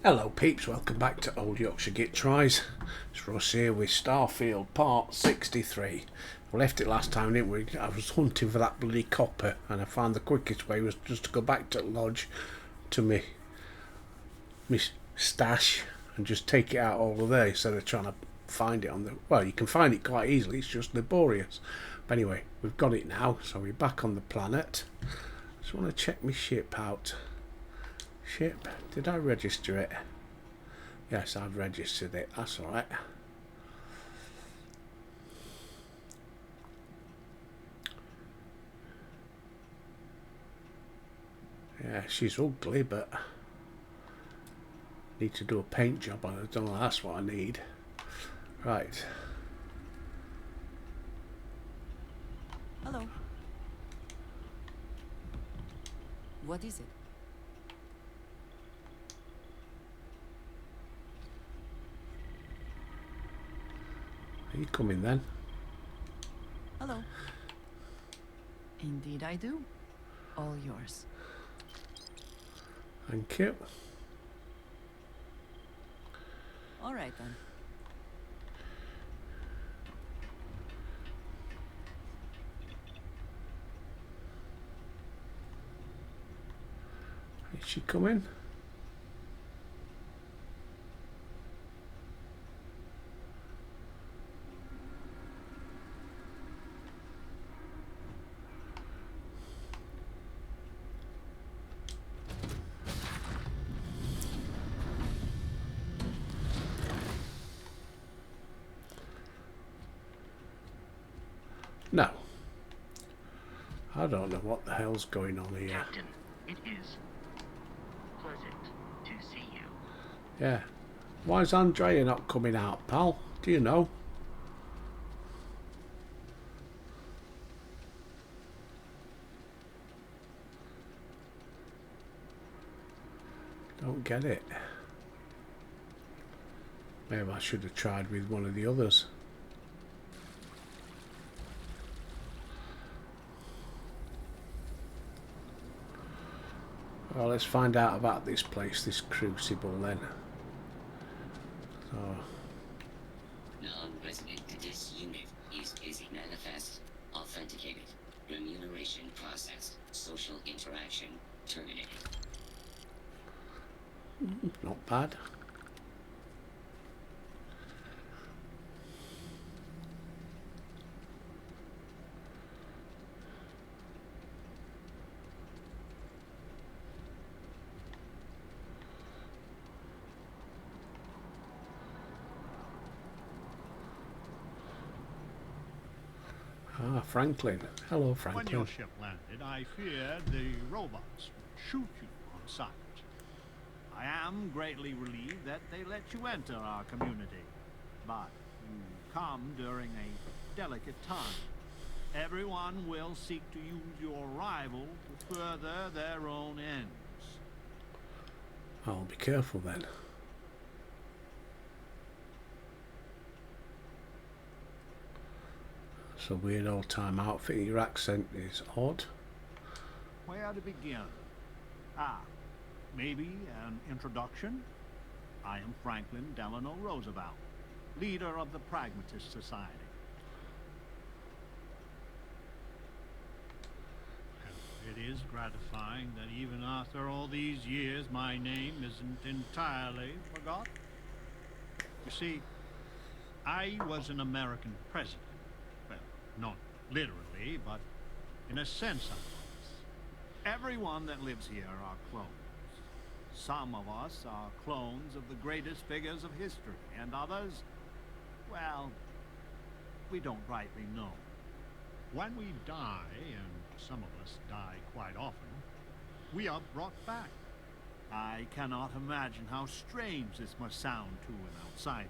Hello peeps, welcome back to Old Yorkshire Git Tries. It's Russ here with Starfield part 63. We left it last time, didn't we? I was hunting for that bloody copper and I found the quickest way was just to go back to the lodge to me stash and just take it out over there instead of trying to find it on the... Well, you can find it quite easily, it's just laborious. But anyway, we've got it now, so we're back on the planet. Just want to check my ship out. Ship, did I register it? Yes, I've registered it, that's alright. Yeah, she's ugly, but need to do a paint job on her. I don't know, that's what I need. Right. Hello. What is it? Are you coming then? Hello. Indeed I do. All yours. Thank you. All right then. Is she coming? No. I don't know what the hell's going on here. Captain, it is pleasant to see you. Yeah. Why is Andrea not coming out, pal? Do you know? Don't get it. Maybe I should have tried with one of the others. Well, let's find out about this place, this crucible then. So, Non-resident to this unit is busy manifest, authenticated, remuneration processed, social interaction terminated. not bad. Ah, Franklin. Hello, When Franklin. your ship landed, I feared the robots would shoot you on sight. I am greatly relieved that they let you enter our community. But you come during a delicate time. Everyone will seek to use your arrival to further their own ends. I'll be careful then. It's a weird old time outfit. Your accent is odd. Where to begin? Maybe an introduction? I am Franklin Delano Roosevelt, leader of the Pragmatist Society. And it is gratifying that even after all these years, my name isn't entirely forgotten. You see, I was an American president. Well, not literally, but in a sense I was. Everyone that lives here are clones. Some of us are clones of the greatest figures of history, and others, well, we don't rightly know. When we die, and some of us die quite often, we are brought back. I cannot imagine how strange this must sound to an outsider.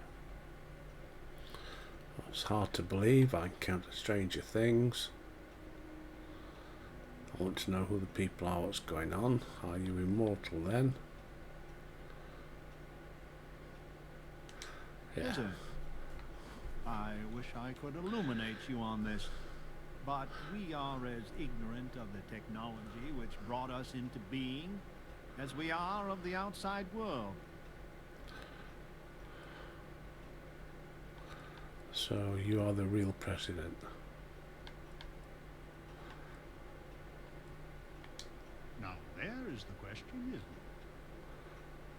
It's hard to believe. I encounter stranger things. I want to know who the people are, what's going on. Are you immortal then? Yeah. Is it? I wish I could illuminate you on this, but we are as ignorant of the technology which brought us into being as we are of the outside world. So you are the real president. Now, there is the question, isn't it?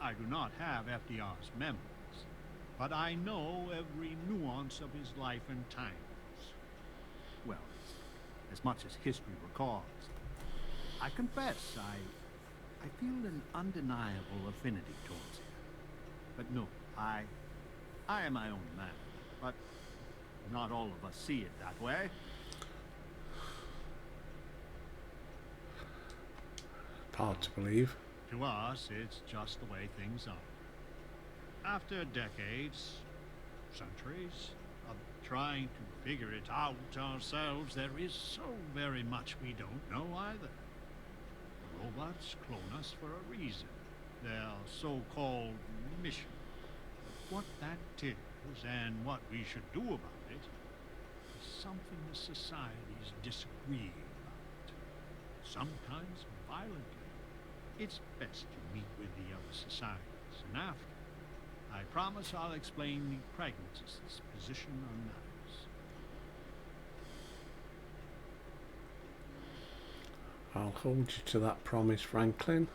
I do not have FDR's memories, but I know every nuance of his life and times. Well, as much as history records. I confess, I feel an undeniable affinity towards him. But no, I am my own man. But not all of us see it that way. Hard to believe. To us, it's just the way things are. After decades, centuries, of trying to figure it out ourselves, there is so very much we don't know either. The robots clone us for a reason. Their so-called mission. But what that is, and what we should do about it, is something the societies disagree about. Sometimes violently. It's best to meet with the other societies, and after, I promise I'll explain the pragmatist's position on matters. I'll hold you to that promise, Franklin.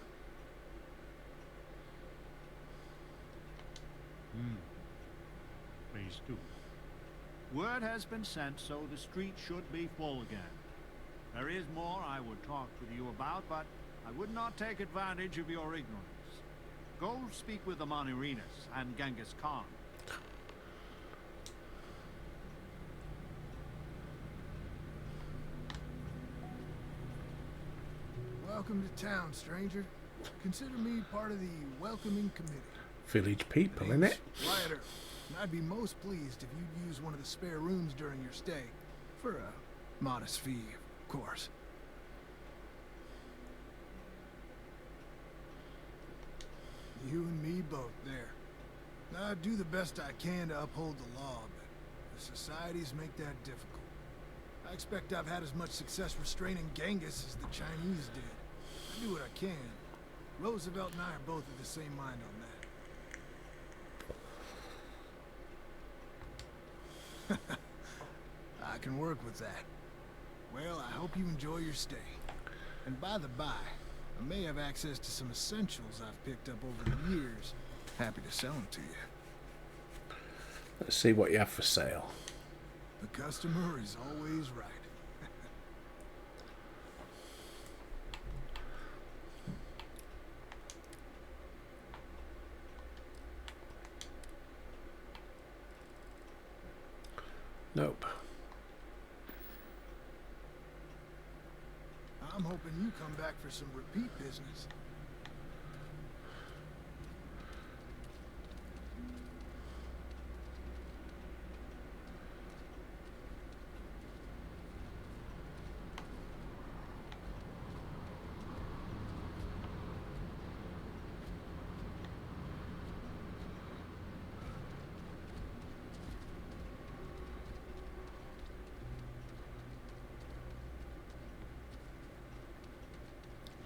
Please do. Word has been sent, so the street should be full again. There is more I would talk with you about, but I would not take advantage of your ignorance. Go speak with the Manirinas and Genghis Khan. Welcome to town, stranger. Consider me part of the welcoming committee. Village people, innit? Wyatt Earp, and I'd be most pleased if you'd use one of the spare rooms during your stay. For a modest fee, of course. You and me both there. I do the best I can to uphold the law, but the societies make that difficult. I expect I've had as much success restraining Genghis as the Chinese did. I do what I can. Roosevelt and I are both of the same mind on that. I can work with that. Well, I hope you enjoy your stay. And by the by, I may have access to some essentials I've picked up over the years. Happy to sell them to you. Let's see what you have for sale. The customer is always right. Nope. I'm hoping you come back for some repeat business.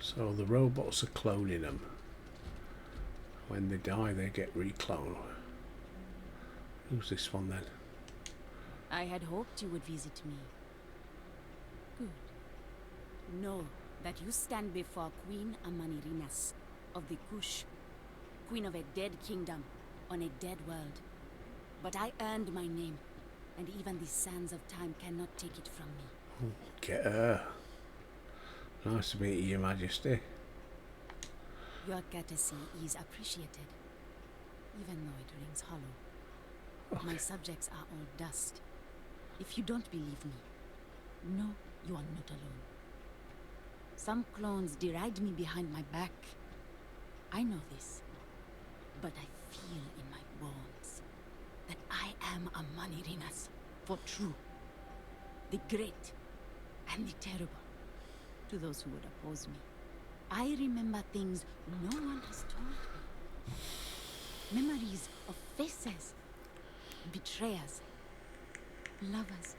So the robots are cloning them. When they die, they get recloned. Who's this one then? I had hoped you would visit me. Good. Know that you stand before Queen Amanirinas of the Kush, queen of a dead kingdom on a dead world. But I earned my name, and even the sands of time cannot take it from me. Get her. Nice to meet you, Your Majesty. Your courtesy is appreciated, even though it rings hollow. Okay. My subjects are all dust. If you don't believe me, know you are not alone. Some clones deride me behind my back. I know this, but I feel in my bones that I am a Manirinas for true. The great and the terrible. To those who would oppose me, I remember things no one has told me. Memories of faces, betrayers, lovers,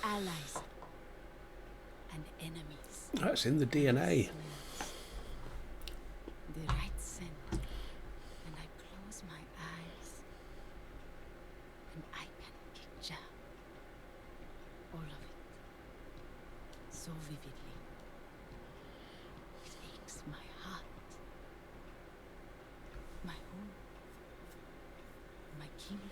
allies, and enemies. That's in the DNA. Smells. The right scent, and I close my eyes, and I can kingdom.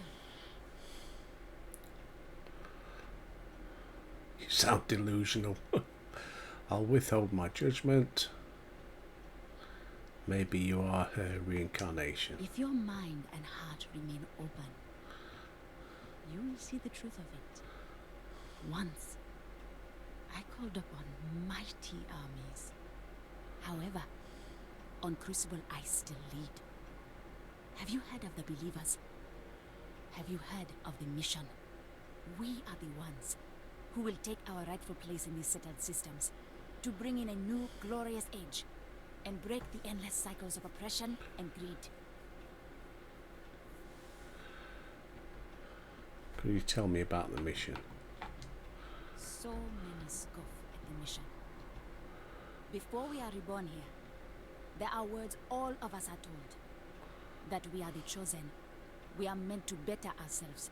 You sound delusional. I'll withhold my judgment. Maybe you are her reincarnation. If your mind and heart remain open, you will see the truth of it. Once, I called upon mighty armies. However, on Crucible I still lead. Have you heard of the believers? Have you heard of the mission? We are the ones who will take our rightful place in these settled systems to bring in a new glorious age and break the endless cycles of oppression and greed. Could you tell me about the mission? So many scoff at the mission. Before we are reborn here, there are words all of us are told. That we are the chosen. We are meant to better ourselves.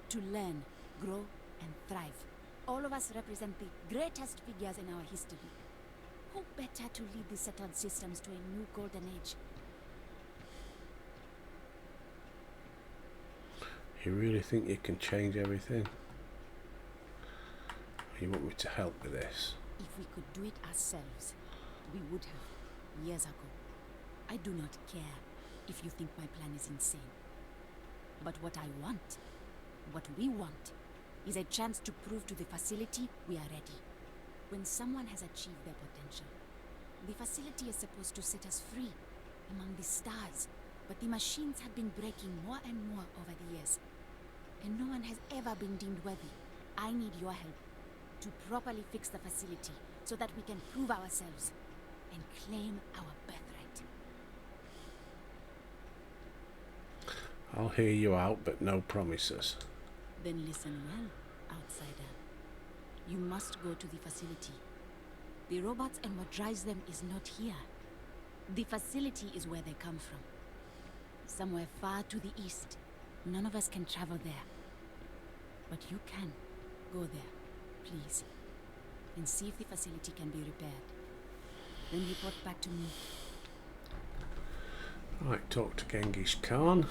To learn, grow, and thrive. All of us represent the greatest figures in our history. Who better to lead the settled systems to a new golden age? You really think you can change everything? You want me to help with this? If we could do it ourselves, we would have, years ago. I do not care if you think my plan is insane. But what I want, what we want, is a chance to prove to the facility we are ready. When someone has achieved their potential, the facility is supposed to set us free among the stars. But the machines have been breaking more and more over the years, and no one has ever been deemed worthy. I need your help to properly fix the facility so that we can prove ourselves and claim our birthright. I'll hear you out, but no promises. Then listen well, outsider. You must go to the facility. The robots and what drives them is not here. The facility is where they come from. Somewhere far to the east. None of us can travel there. But you can. Go there, please. And see if the facility can be repaired. Then report back to me. Right, talk to Genghis Khan.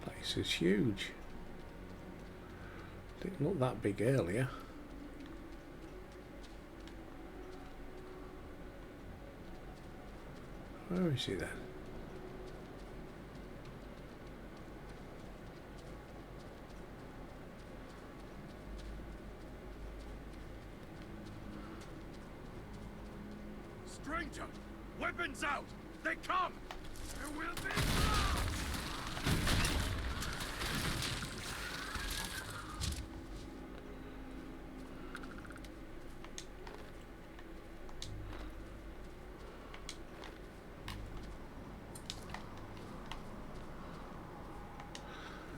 Place is huge. Didn't look that big earlier. Where is he then? Stranger! Weapons out! They come! There will be...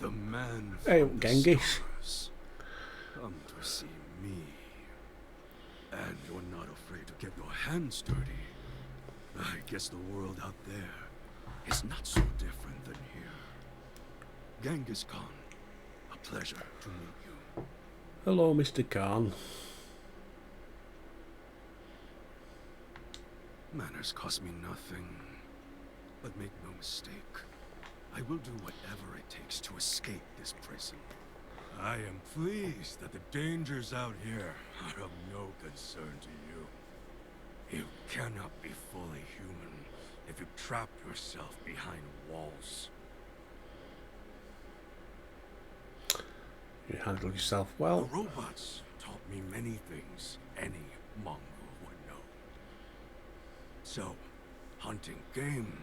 The man Hey, from the Genghis. stars. Come to see me. And you're not afraid to get your hands dirty. I guess the world out there is not so different than here. Genghis Khan, a pleasure to meet you. Hello, Mr. Khan. Manners cost me nothing. But make no mistake, I will do whatever it takes to escape this prison. I am pleased that the dangers out here are of no concern to you. You cannot be fully human if you trap yourself behind walls. You handle yourself well. The robots taught me many things any Mongol would know. So, hunting game,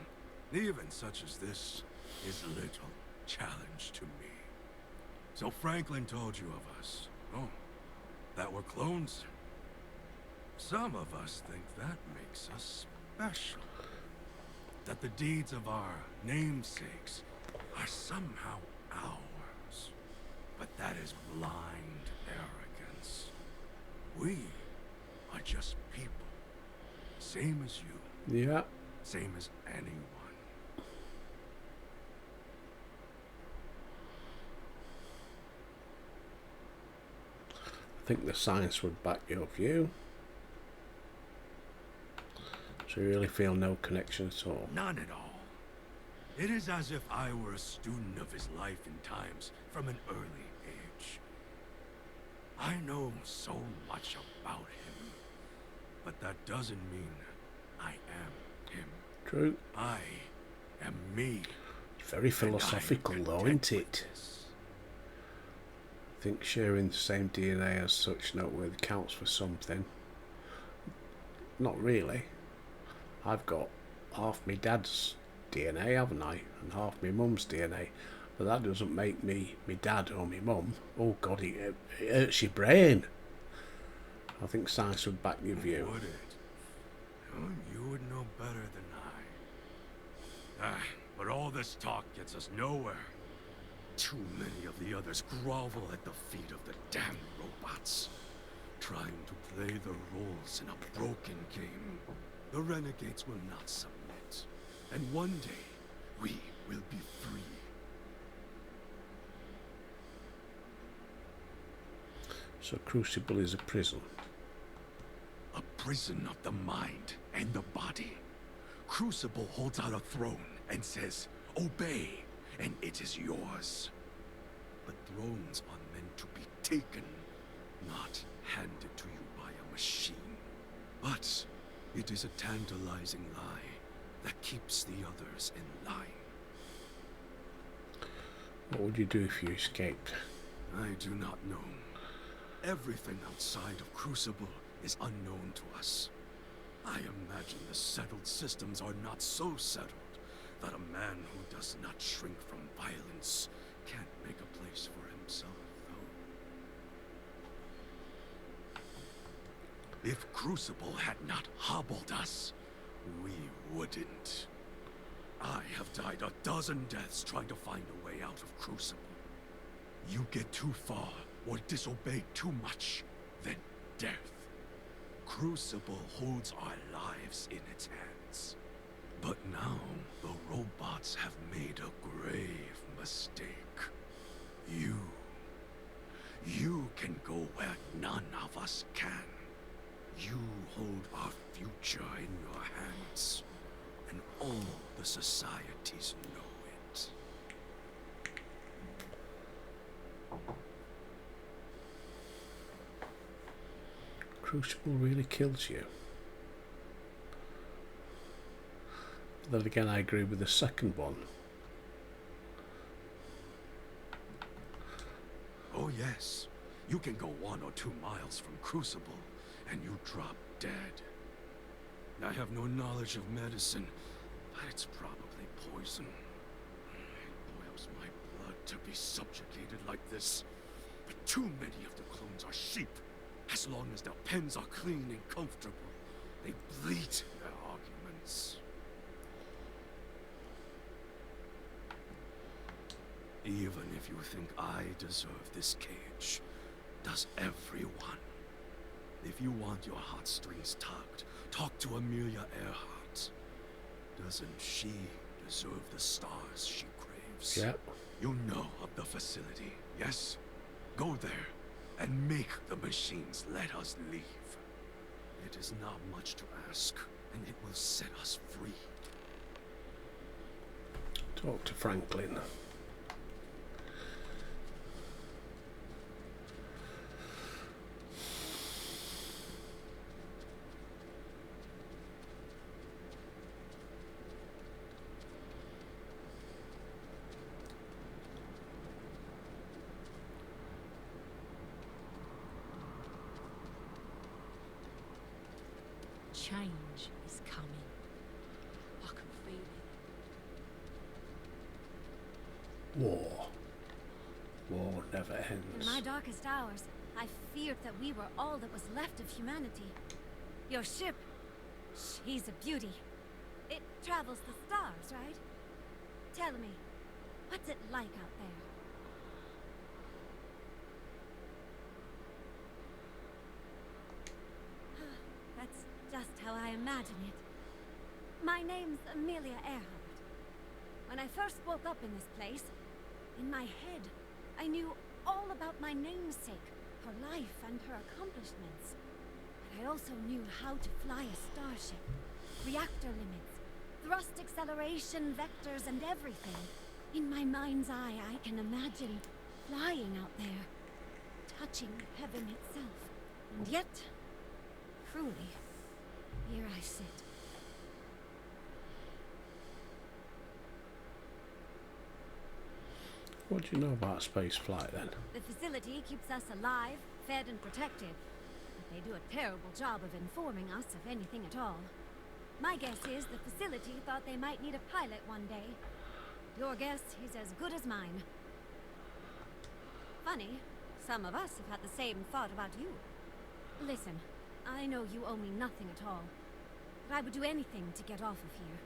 even such as this, is little challenge to me. So Franklin told you of us. Oh, that we're clones. Some of us think that makes us special. That the deeds of our namesakes are somehow ours. But that is blind arrogance. We are just people, same as you, Yeah. same as anyone. I think the science would back your view. So you really feel no connection at all? None at all. It is as if I were a student of his life and times from an early age. I know so much about him, but that doesn't mean I am him. True. I am me. Very philosophical though, isn't it? This. I think sharing the same DNA as such noteworthy counts for something. Not really. I've got half my dad's DNA, haven't I? And half my mum's DNA. But that doesn't make me my dad or my mum. Oh God, it hurts your brain. I think science would back your view. Would it? Oh, you would know better than I. But all this talk gets us nowhere. Too many of the others grovel at the feet of the damn robots, trying to play the roles in a broken game. The renegades will not submit, and one day we will be free. So Crucible is a prison. A prison of the mind and the body. Crucible holds out a throne and says, "Obey, and it is yours." But thrones are meant to be taken, not handed to you by a machine. But it is a tantalizing lie that keeps the others in line. What would you do if you escaped? I do not know. Everything outside of Crucible is unknown to us. I imagine the settled systems are not so settled that a man who does not shrink from violence can't make a place for himself, though. If Crucible had not hobbled us, we wouldn't. I have died a dozen deaths trying to find a way out of Crucible. You get too far or disobey too much, then death. Crucible holds our lives in its hands. But now, the robots have made a grave mistake. You can go where none of us can. You hold our future in your hands, and all the societies know it. Crucible really kills you. But then again, I agree with the second one. Oh yes, you can go 1 or 2 miles from Crucible, and you drop dead. I have no knowledge of medicine, but it's probably poison. It boils my blood to be subjugated like this. But too many of the clones are sheep. As long as their pens are clean and comfortable, they bleat their arguments. Even if you think I deserve this cage, does everyone? If you want your heartstrings tugged, talk to Amelia Earhart. Doesn't she deserve the stars she craves? Yeah. You know of the facility, yes? Go there and make the machines let us leave. It is not much to ask, and it will set us free. Talk to Franklin. Change is coming. I can feel it. War. War never In ends. my darkest hours, I feared that we were all that was left of humanity. Your ship, she's a beauty. It travels the stars, right? Tell me, what's it like out there? That's just how I imagine it. My name's Amelia Earhart. When I first woke up in this place, in my head, I knew all about my namesake, her life and her accomplishments. But I also knew how to fly a starship, reactor limits, thrust acceleration, vectors, and everything. In my mind's eye, I can imagine flying out there, touching heaven itself. And yet, truly, here I sit. What do you know about space flight then? The facility keeps us alive, fed and protected. But they do a terrible job of informing us of anything at all. My guess is the facility thought they might need a pilot one day. Your guess is as good as mine. Funny, some of us have had the same thought about you. Listen, I know you owe me nothing at all. But I would do anything to get off of here.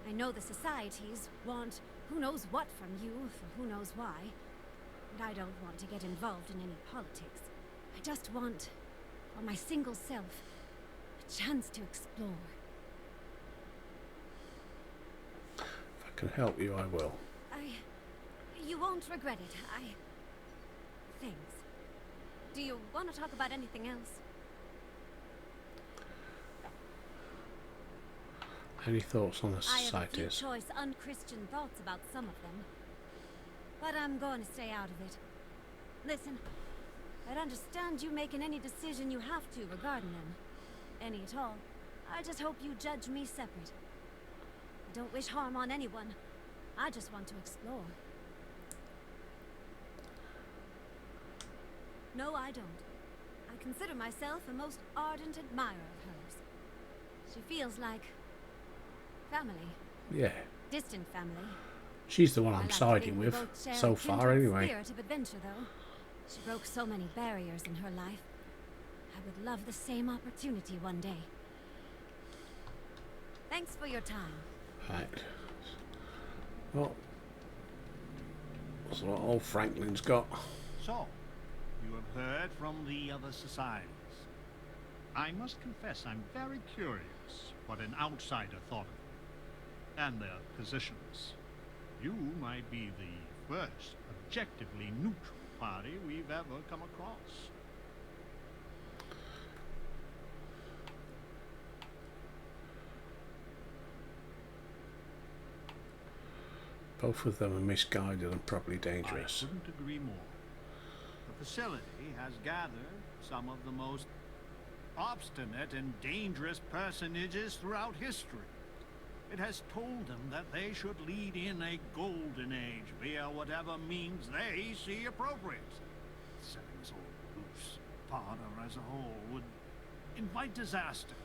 I know the societies want who knows what from you for who knows why. And I don't want to get involved in any politics. I just want, for my single self, a chance to explore. If I can help you, I will. You won't regret it. Thanks. Do you want to talk about anything else? Any thoughts on the I have a few societies? choice unchristian thoughts about some of them. But I'm going to stay out of it. Listen, I'd understand you making any decision you have to regarding them. Any at all. I just hope you judge me separate. I don't wish harm on anyone. I just want to explore. No, I don't. I consider myself a most ardent admirer of hers. She feels like family. Yeah. Distant family. She's the one I I'm like to siding think we with, both share so a far kindred anyway. Spirit of adventure, though. She broke so many barriers in her life. I would love the same opportunity one day. Thanks for your time. Right. Well, that's what old Franklin's got. So, you have heard from the other societies. I must confess I'm very curious what an outsider thought of them, and their positions. You might be the first objectively neutral party we've ever come across. Both of them are misguided and probably dangerous. I couldn't agree more. The facility has gathered some of the most obstinate and dangerous personages throughout history. It has told them that they should lead in a golden age via whatever means they see appropriate. Setting us all loose, Potter as a whole, would invite disaster.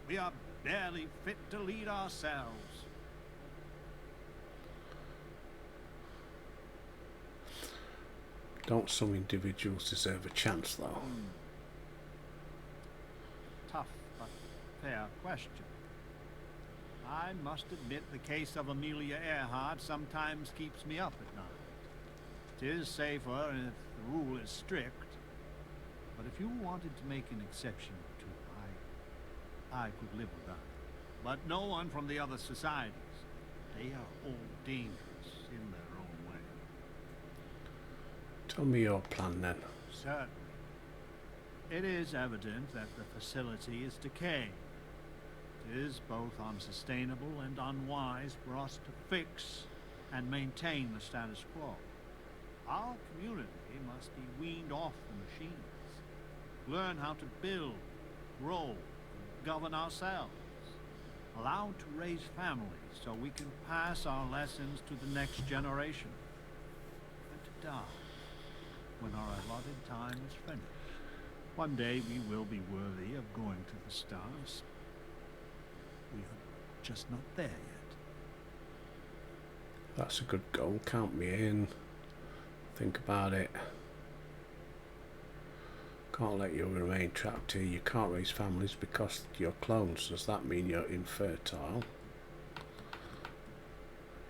We are barely fit to lead ourselves. Don't some individuals deserve a chance, though? Tough but fair question. I must admit the case of Amelia Earhart sometimes keeps me up at night. It is safer if the rule is strict. But if you wanted to make an exception or two, I could live with that. But no one from the other societies. They are all dangerous in their own way. Tell me your plan then. Certainly. It is evident that the facility is decaying. It is both unsustainable and unwise for us to fix and maintain the status quo. Our community must be weaned off the machines. Learn how to build, grow, and govern ourselves. Allowed to raise families so we can pass our lessons to the next generation. And to die when our allotted time is finished. One day we will be worthy of going to the stars. We are just not there yet. That's a good goal. Count me in. Think about it. Can't let you remain trapped here. You can't raise families because you're clones. Does that mean you're infertile?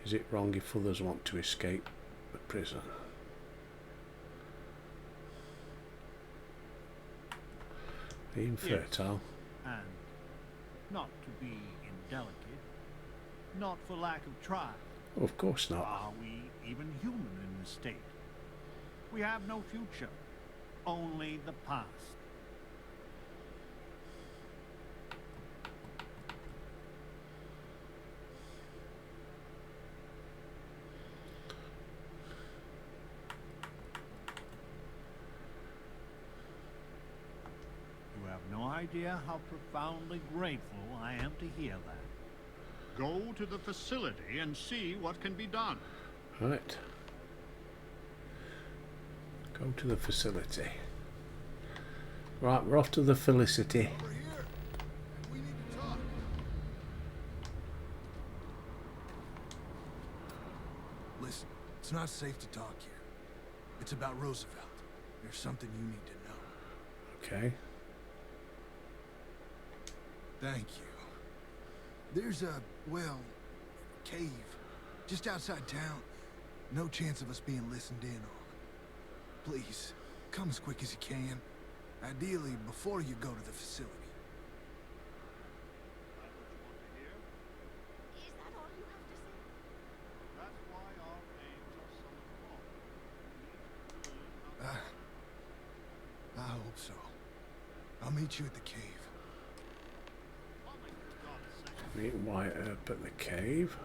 Is it wrong if others want to escape the prison? Are you infertile? And not to be indelicate, not for lack of trying. Oh, of course not. Are we even human in this state? We have no future, only the past. You have no idea how profoundly grateful I am to hear that. Go to the facility and see what can be done. Right. Go to the facility. Right, we're off to the Felicity. Over here. And we need to talk. Listen, it's not safe to talk here. It's about Roosevelt. There's something you need to know. Okay. Thank you. There's a, well, cave just outside town. No chance of us being listened in on. Please, come as quick as you can. Ideally, before you go to the facility. Is that all you have to say? That's why our names are so important. I hope so. I'll meet you at the cave. Meet Wyatt up at the cave.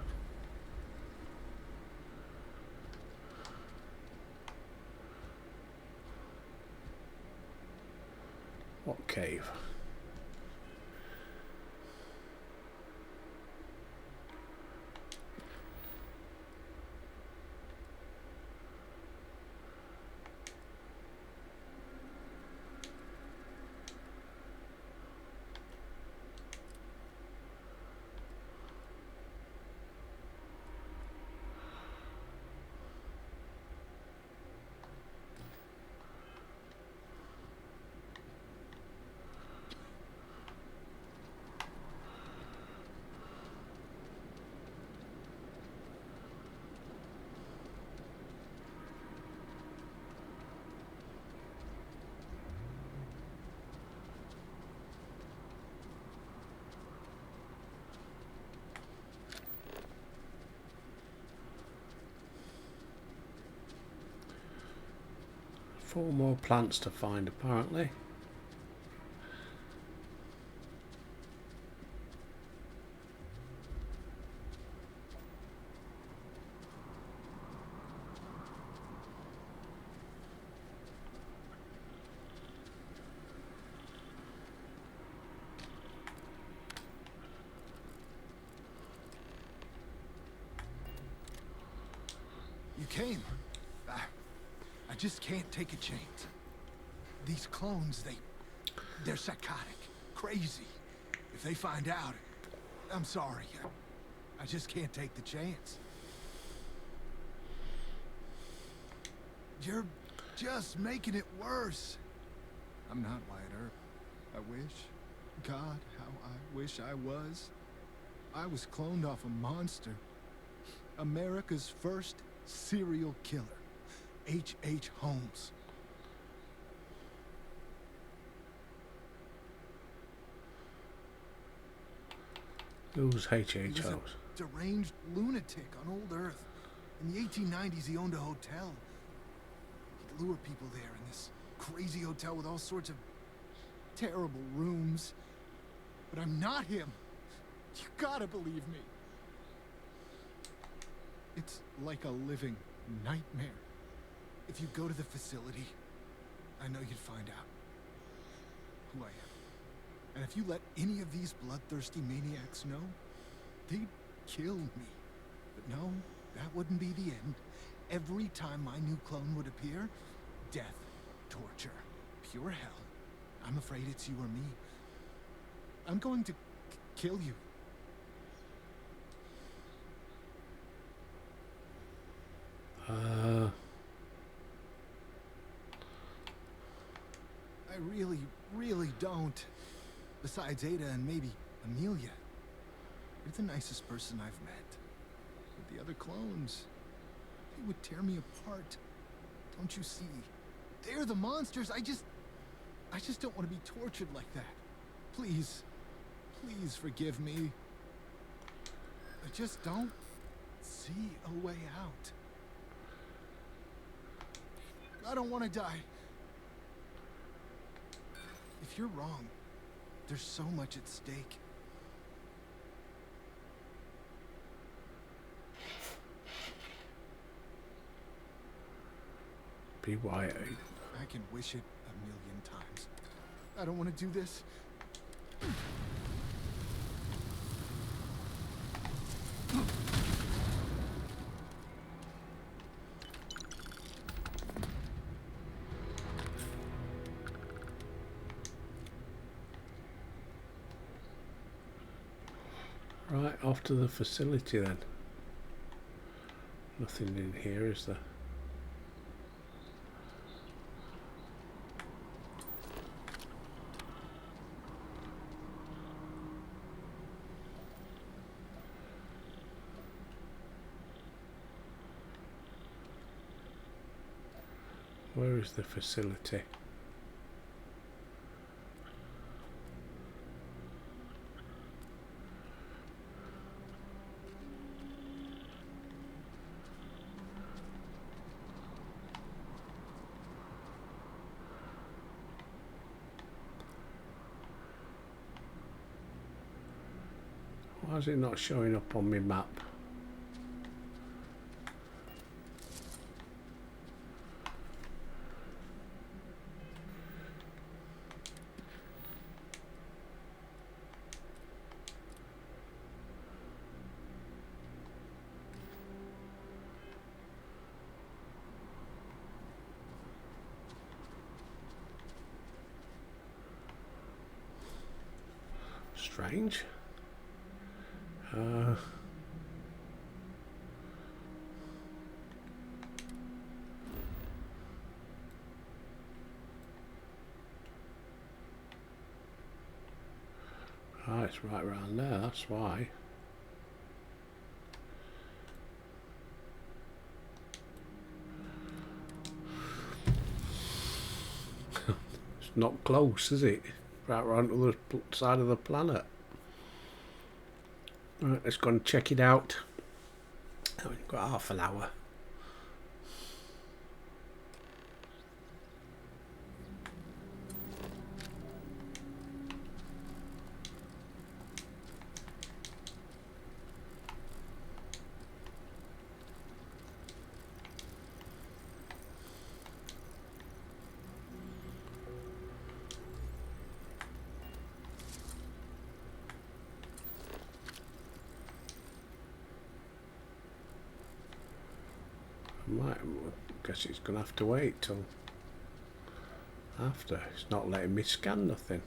What cave? Four more plants to find, apparently. You came. I just can't take a chance. These clones, they're psychotic, crazy. If they find out, I'm sorry. I just can't take the chance. You're just making it worse. I'm not Wyatt Earp. I wish. God, how I wish I was. I was cloned off a monster. America's first serial killer. H.H. Holmes. Who's H.H. He was Holmes? a deranged lunatic on old Earth. In the 1890s, he owned a hotel. He'd lure people there in this crazy hotel with all sorts of terrible rooms. But I'm not him. You gotta believe me. It's like a living nightmare. If you go to the facility, I know you'd find out who I am. And if you let any of these bloodthirsty maniacs know, they'd kill me. But no, that wouldn't be the end. Every time my new clone would appear, death, torture, pure hell. I'm afraid it's you or me. I'm going to kill you. I really don't. Besides Ada and maybe Amelia. You're the nicest person I've met. But the other clones, they would tear me apart. Don't you see? They're the monsters. I just don't want to be tortured like that. Please, Please forgive me. I just don't see a way out. I don't want to die. If you're wrong, there's so much at stake. BYA. I can wish it a million times. I don't want to do this. Right, off to the facility then. Nothing in here, is there? Where is the facility? Why is it not showing up on my map? Strange. Oh, it's right around there, that's why. It's not close, is it? Right around to the side of the planet. Right, let's go and check it out. Oh, we've got half an hour. Guess it's gonna have to wait till after. It's not letting me scan nothing.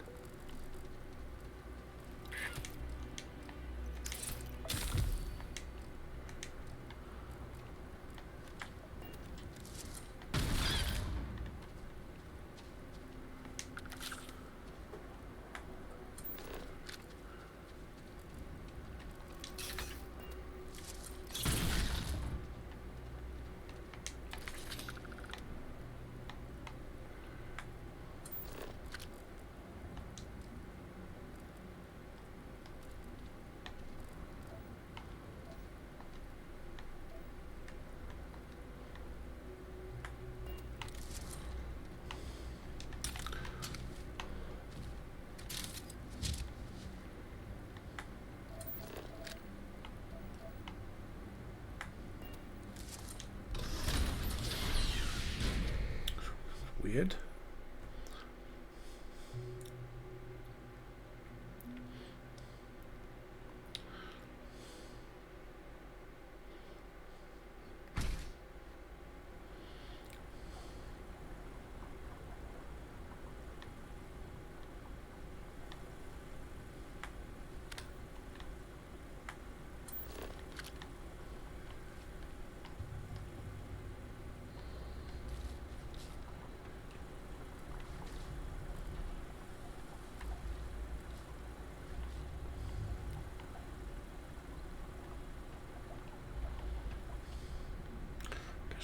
Weird.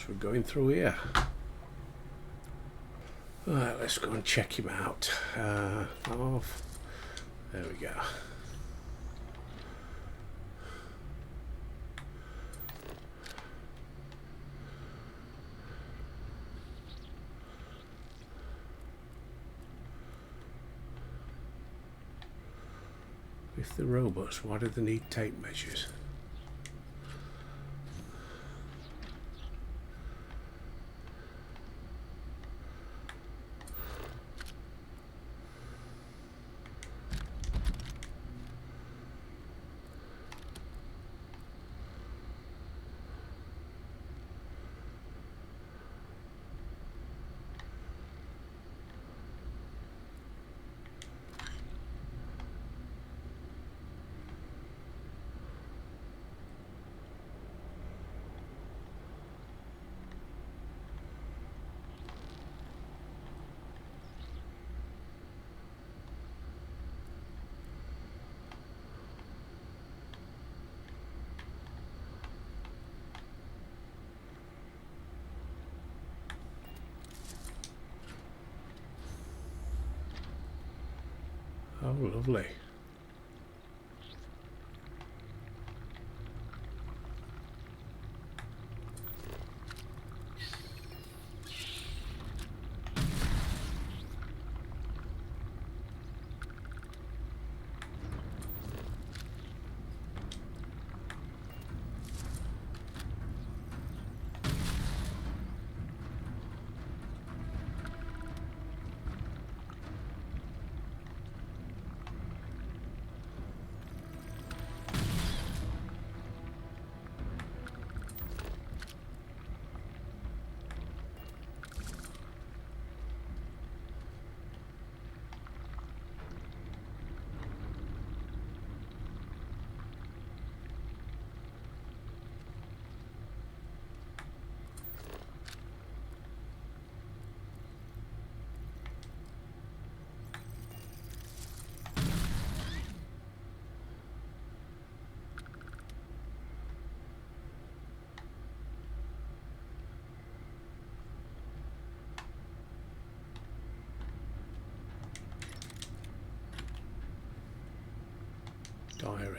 We're going through here. Alright, let's go and check him out. Off. There we go. If they're robots, why do they need tape measures? Oh, lovely. Diary.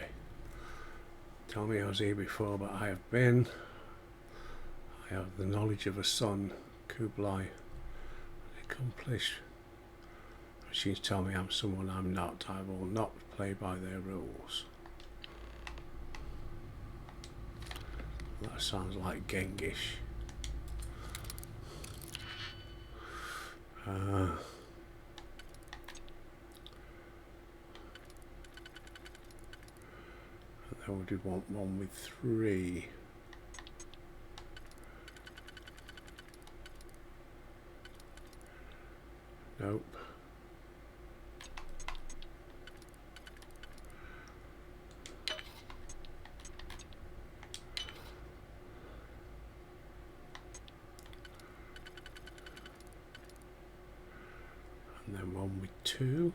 Tell me I was here before, but I have been. I have the knowledge of a son, Kublai. Accomplished. Machines tell me I'm someone I'm not. I will not play by their rules. That sounds like Gengish. Then we do want one with 3. Nope. And then one with 2.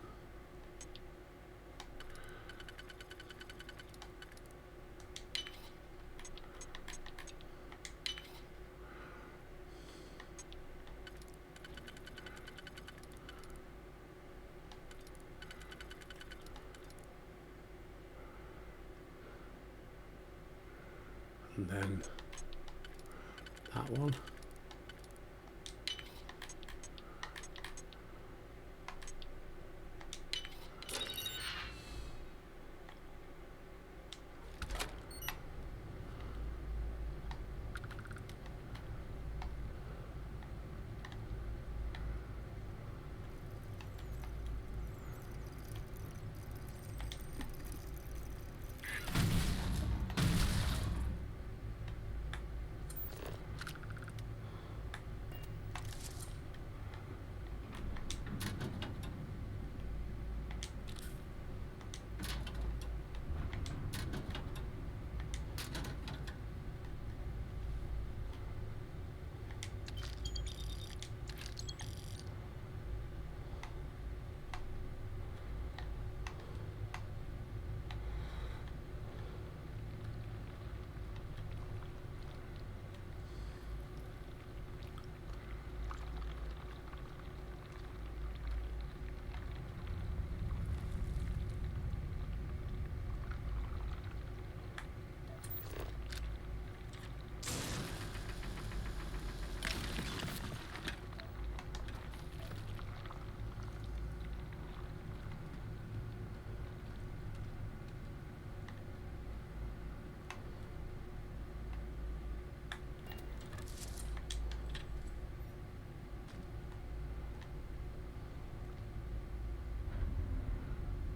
And then that one.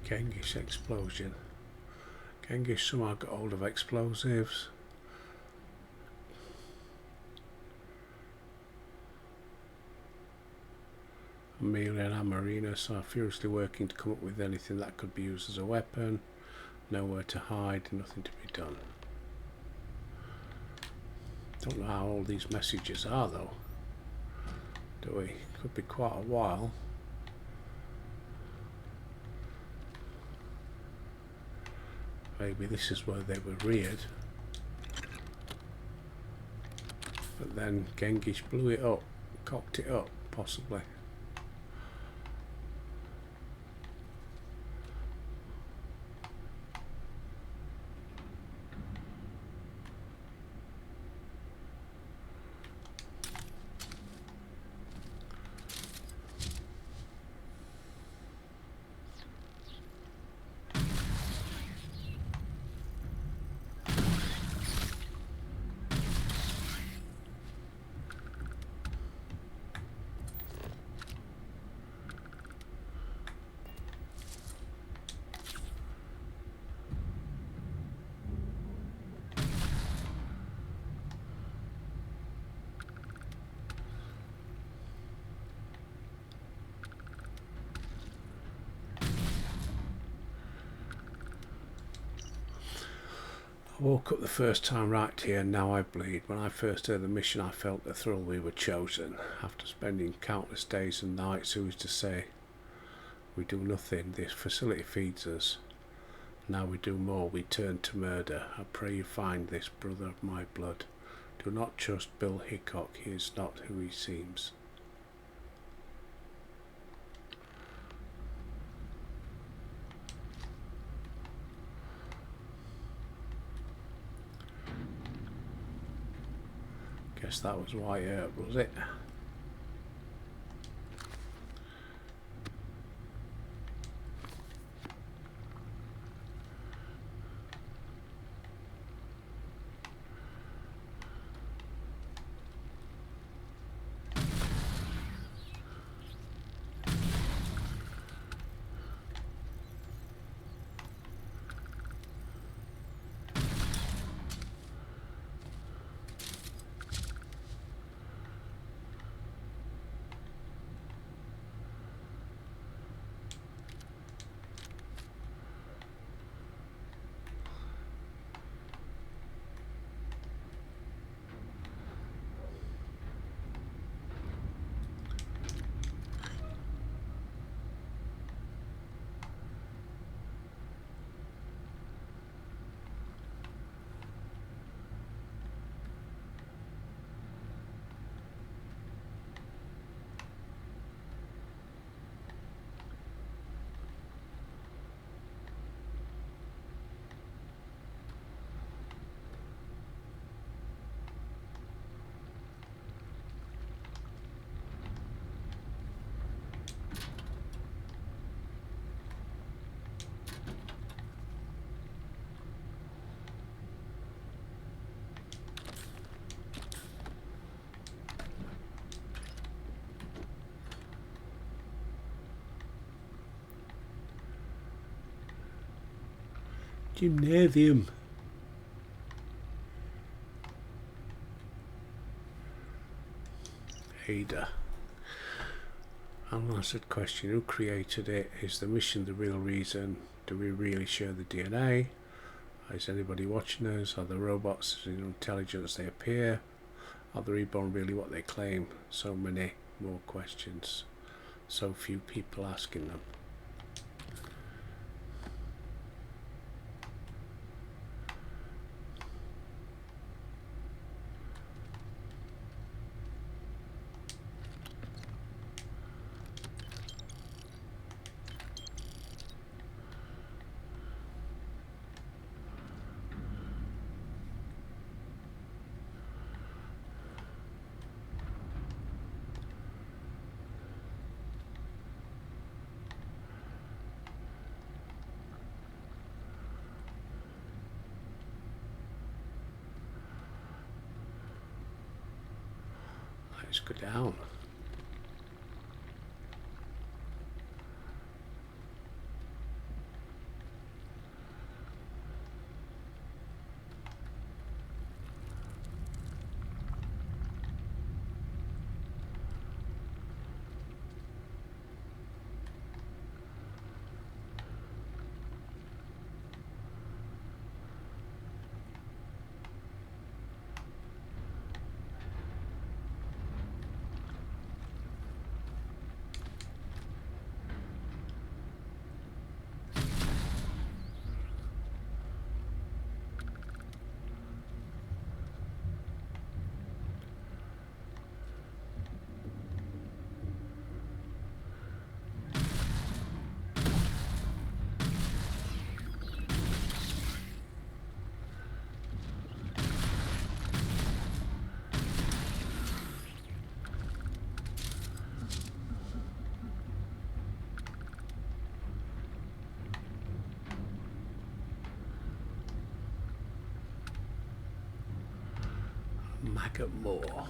Genghis explosion. Genghis somehow got hold of explosives. Amelia and Amarina are furiously working to come up with anything that could be used as a weapon. Nowhere to hide, nothing to be done. Don't know how old these messages are though. Do we? Could be quite a while. Maybe this is where they were reared. But then Genghis blew it up, cocked it up, possibly. I woke up the first time right here, and now I bleed. When I first heard the mission, I felt the thrill we were chosen. After spending countless days and nights, who is to say we do nothing? This facility feeds us. Now we do more. We turn to murder. I pray you find this brother of my blood. Do not trust Bill Hickok. He is not who he seems. Guess that was White Herb, was it? Gymnasium. Ada. Unanswered question. Who created it? Is the mission the real reason? Do we really share the DNA? Is anybody watching us? Are the robots as intelligent as they appear? Are the reborn really what they claim? So many more questions. So few people asking them. Let's go down. Maggot Moor.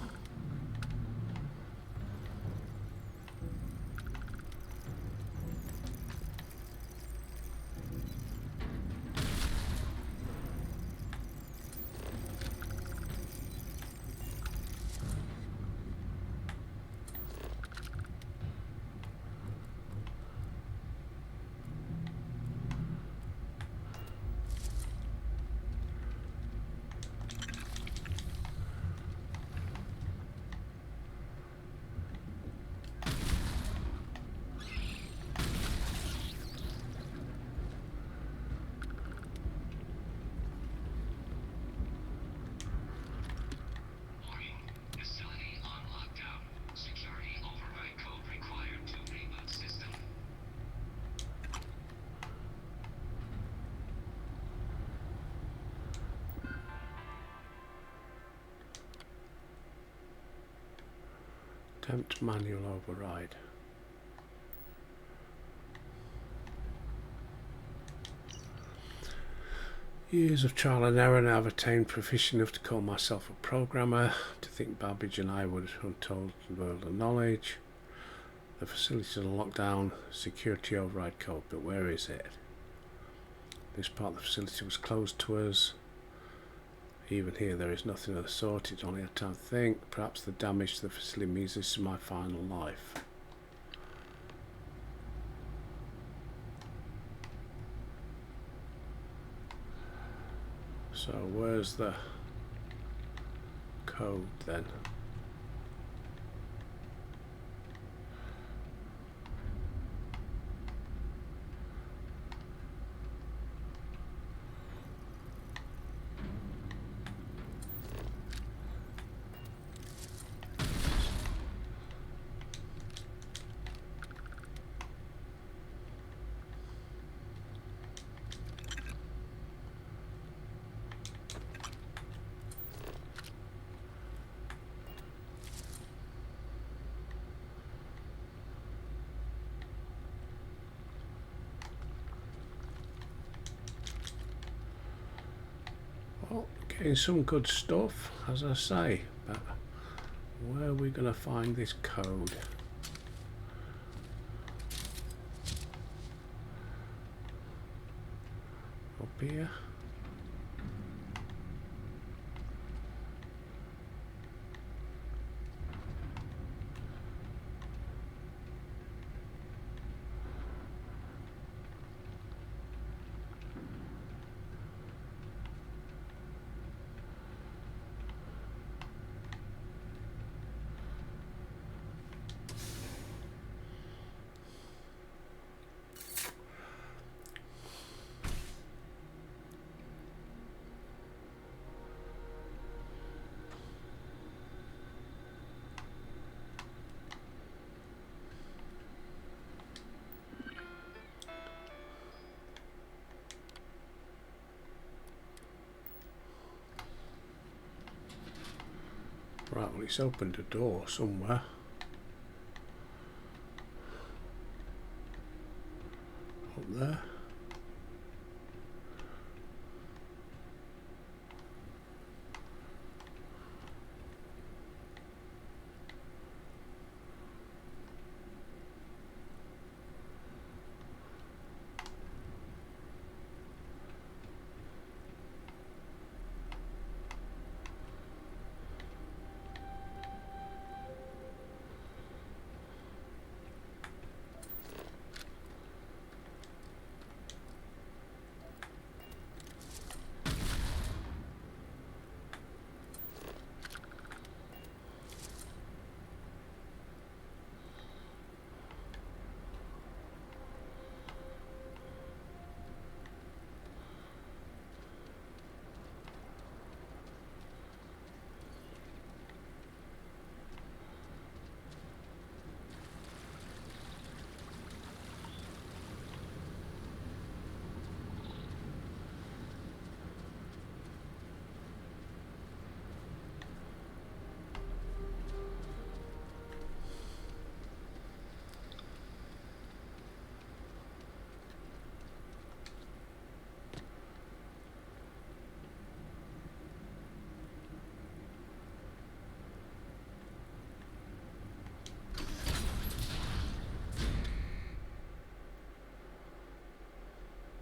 Facility on lockdown. Security override code required to reboot system. Attempt manual override. Years of trial and error, now I've attained proficient enough to call myself a programmer. To think Babbage and I would have untold world of knowledge. The facility's on lockdown, security override code, but where is it? This part of the facility was closed to us. Even here there is nothing of the sort. It's only had time to think. Perhaps the damage to the facility means this is my final life. So where's the code then? Well, getting some good stuff, as I say, but where are we going to find this code? Up here? Right, well, it's opened a door somewhere. Up there.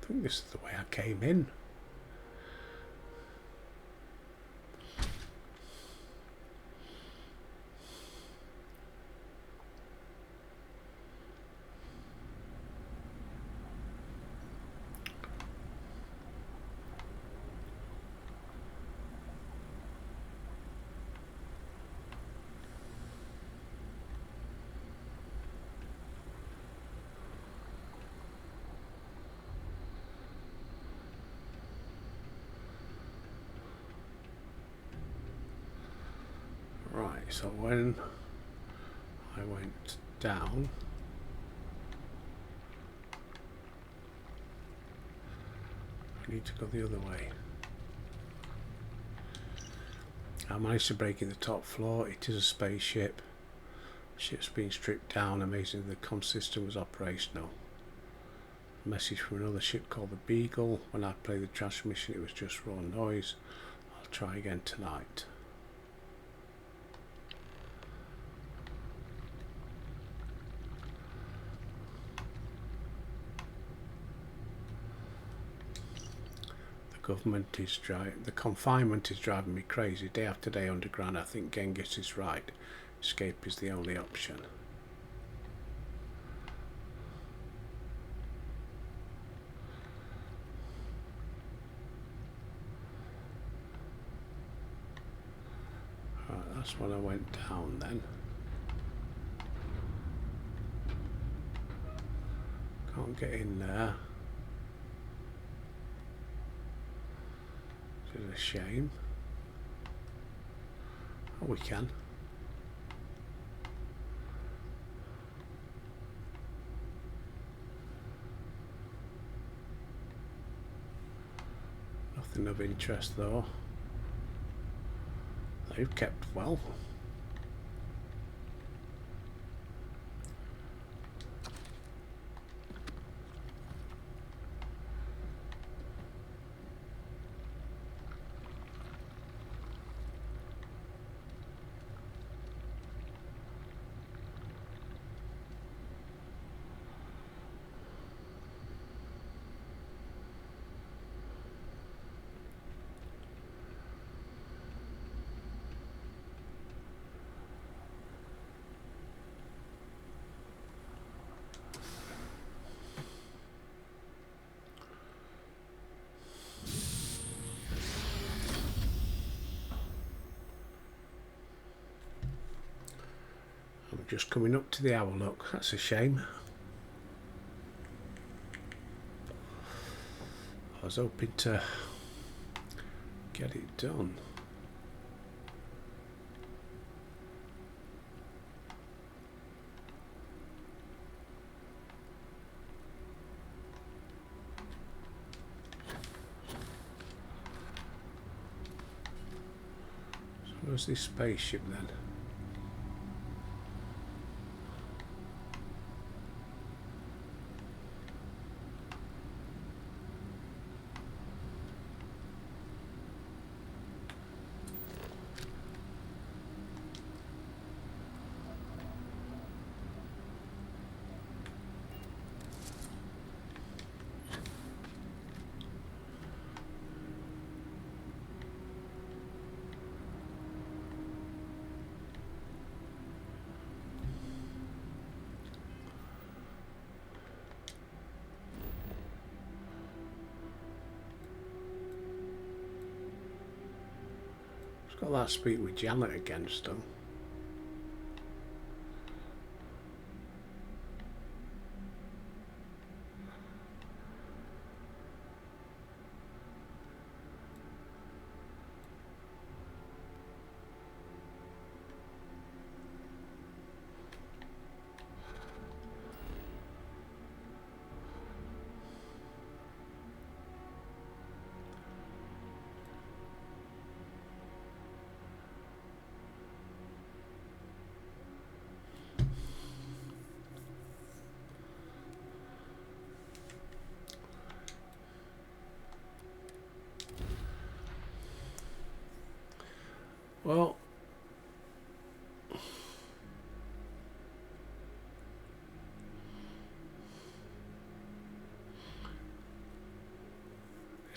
think this is the way I came in. Right, so when I went down, I need to go the other way. I managed to break in the top floor. It is a spaceship. Ship's been stripped down. Amazing, the comm system was operational. A message from another ship called the Beagle. When I played the transmission, it was just raw noise. I'll try again tonight. The confinement is driving me crazy. Day after day underground. I think Genghis is right. Escape is the only option. Right, that's when I went down then. Can't get in there. Which is a shame. Oh, we can. Nothing of interest though. They've kept well. I'm just coming up to the hour, look, that's a shame. I was hoping to get it done. So where's this spaceship then? Got that speak with Janet against them. Well,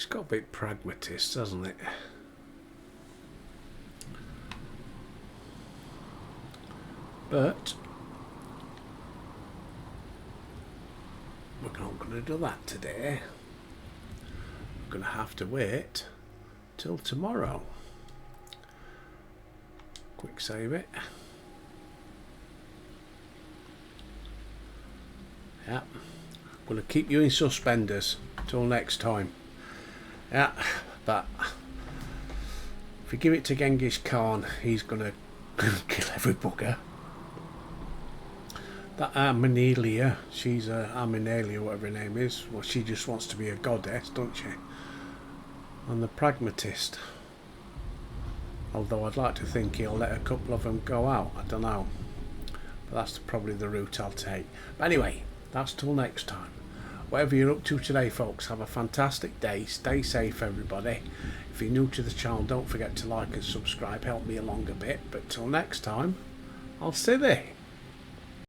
It's got a bit pragmatist, hasn't it? But we're not going to do that today. We're going to have to wait till tomorrow. Quick save it. Yeah. I'm going to keep you in suspenders till next time. Yeah, but if you give it to Genghis Khan, he's going to kill every bugger. That Arminelia, she's Arminelia, whatever her name is. Well, she just wants to be a goddess, don't she? And the pragmatist. Although I'd like to think he'll let a couple of them go out. I don't know. But that's probably the route I'll take. But anyway, that's till next time. Whatever you're up to today, folks, have a fantastic day. Stay safe, everybody. If you're new to the channel, don't forget to like and subscribe. Help me along a bit. But till next time, I'll see thee.